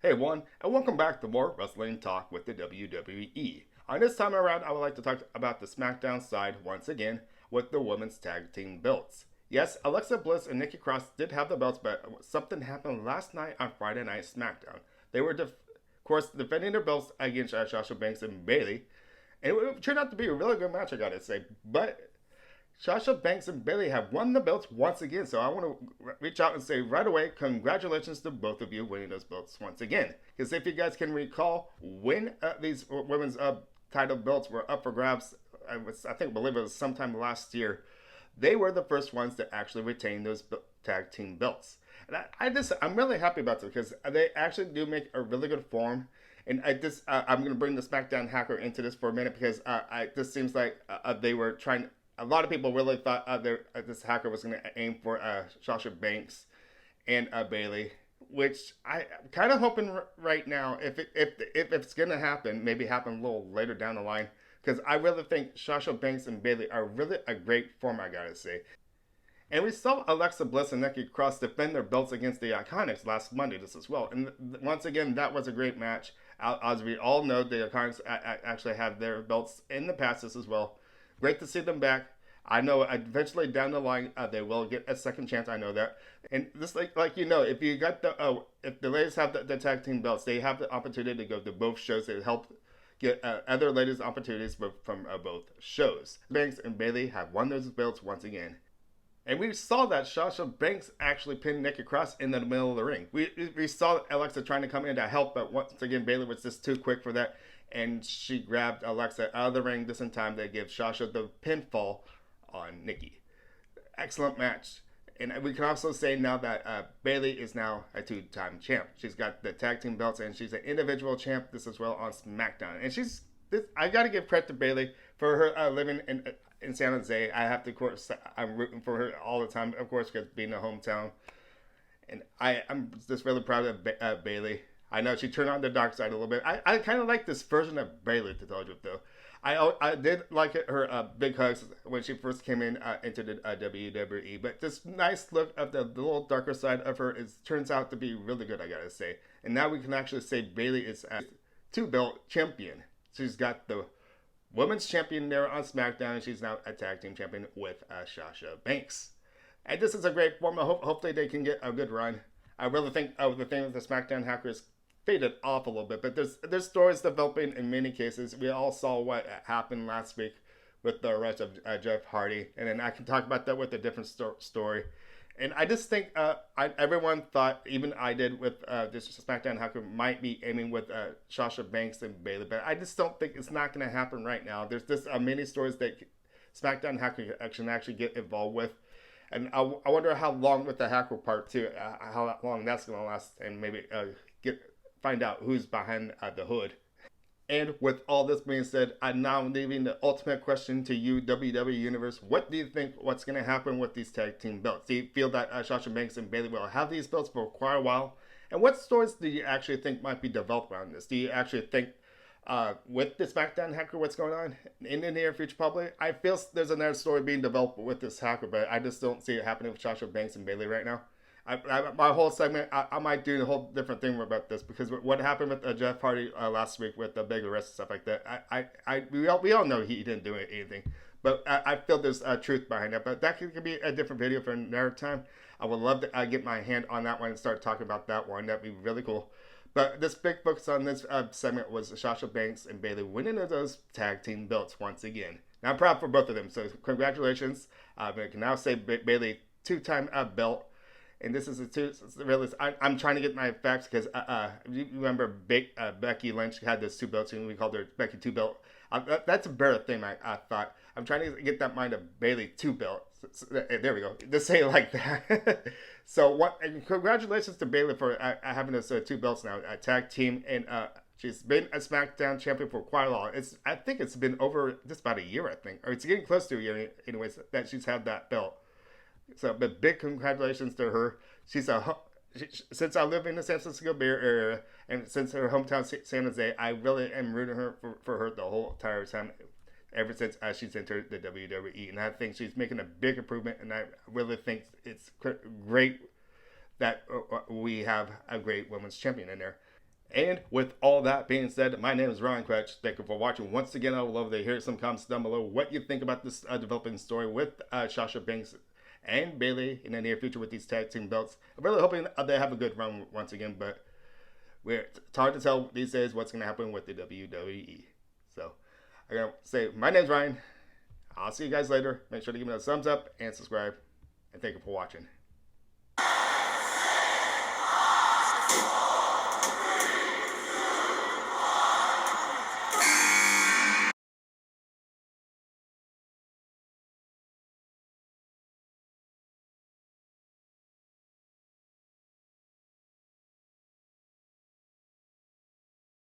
Hey everyone, and welcome back to more Wrestling Talk with the WWE. On this time around, I would like to talk about the Smackdown side once again with the women's tag team belts. Yes, Alexa Bliss and Nicki Cross did have the belts, but something happened last night on Friday Night Smackdown. They were, of course, defending their belts against Sasha Banks and Bailey, and it turned out to be a really good match, I gotta say. But Sasha Banks and Bailey have won the belts once again, so I want to reach out and say right away, congratulations to both of you winning those belts once again. Because if you guys can recall, when these women's title belts were up for grabs, I believe it was sometime last year, they were the first ones to actually retain those tag team belts. And I'm really happy about this because they actually do make a really good form. And I'm going to bring the SmackDown hacker into this for a minute because this seems like they were trying. A lot of people really thought this hacker was going to aim for Sasha Banks and Bailey, which I'm kind of hoping right now, if it's going to happen, maybe happen a little later down the line, because I really think Sasha Banks and Bailey are really a great form, I gotta say. And we saw Alexa Bliss and Nicki Cross defend their belts against the Iconics last Monday, just as well. And once again, that was a great match. As we all know, the Iconics actually have their belts in the past just as well. Great to see them back. I know eventually down the line they will get a second chance. I know that, and just if you got if the ladies have the tag team belts, they have the opportunity to go to both shows. They help get other ladies opportunities from both shows. Banks and Bailey have won those belts once again. And we saw that Sasha Banks actually pinned Nicki Cross in the middle of the ring. We saw Alexa trying to come in to help, but once again, Bailey was just too quick for that. And she grabbed Alexa out of the ring just in time to give Sasha the pinfall on Nikki. Excellent match. And we can also say now that Bailey is now a two-time champ. She's got the tag team belts and she's an individual champ this as well on SmackDown. And I got to give credit to Bailey for her living in San Jose. I have to, of course, I'm rooting for her all the time, of course, because being a hometown. And I'm just really proud of Bailey. I know she turned on the dark side a little bit. I kind of like this version of Bailey, to tell you the truth, though. I did like her big hugs when she first came into the WWE, but this nice look of the little darker side of her turns out to be really good, I gotta say. And now we can actually say Bailey is a two-belt champion. She's got the women's champion there on SmackDown, and she's now a tag team champion with Sasha Banks. And this is a great form. Hopefully they can get a good run. I really think the thing with the SmackDown hackers faded off a little bit, but there's stories developing in many cases. We all saw what happened last week with the arrest of Jeff Hardy, and then I can talk about that with a different story. And I just think everyone thought, even I did, with this SmackDown hacker might be aiming with Sasha Banks and Bailey, but I just don't think it's not going to happen right now. There's just many stories that SmackDown hacker can actually get involved with. And I wonder how long with the hacker part too, how long that's going to last, and maybe find out who's behind the hood. And with all this being said, I'm now leaving the ultimate question to you, WWE Universe. What do you think what's going to happen with these tag team belts? Do you feel that Sasha Banks and Bailey will have these belts for quite a while? And what stories do you actually think might be developed around this? Do you actually think with the SmackDown hacker what's going on in the near future probably? I feel there's another story being developed with this hacker, but I just don't see it happening with Sasha Banks and Bailey right now. My whole segment, I might do a whole different thing about this because what happened with Jeff Hardy last week with the big arrest and stuff like that, we all know he didn't do anything, but I feel there's truth behind that. But that could be a different video for another time. I would love to get my hand on that one and start talking about that one. That'd be really cool. But this big focus on this segment was Sasha Banks and Bailey winning those tag team belts once again. Now I'm proud for both of them, so congratulations. I can now say Bailey two-time belt. And this is I'm trying to get my facts because you remember Becky Lynch had this two belts and we called her Becky Two Belt. That's a better thing, I thought. I'm trying to get that mind of Bailey Two Belt. So, there we go. Just say it like that. And congratulations to Bailey for having those two belts now, a tag team, and she's been a SmackDown champion for quite a while. I think it's been over just about a year, I think, or it's getting close to a year, anyways, that she's had that belt. So, but big congratulations to her. Since I live in the San Francisco Bay Area, and since her hometown San Jose, I really am rooting for her the whole entire time, ever since she's entered the WWE. And I think she's making a big improvement, and I really think it's great that we have a great women's champion in there. And with all that being said, my name is Ryan Quetch. Thank you for watching. Once again, I would love to hear some comments down below what you think about this developing story with Sasha Banks and Bailey in the near future with these tag team belts. I'm really hoping they have a good run once again, but it's hard to tell these days what's going to happen with the WWE. So I'm going to say my name's Ryan. I'll see you guys later. Make sure to give me a thumbs up and subscribe. And thank you for watching.